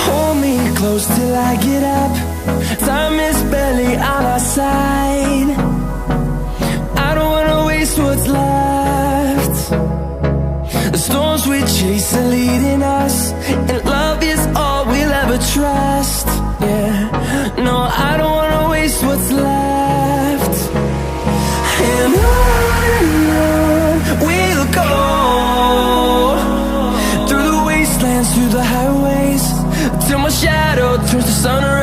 Hold me close till I get up. Time is barely on our side. I don't wanna waste what's left. The storms we chase are leading us, and love is all we'll ever trust. Yeah, no, I don't wanna waste what's left. And on we'll go, through the wastelands, through the highways, till my shadow turns to sun rays.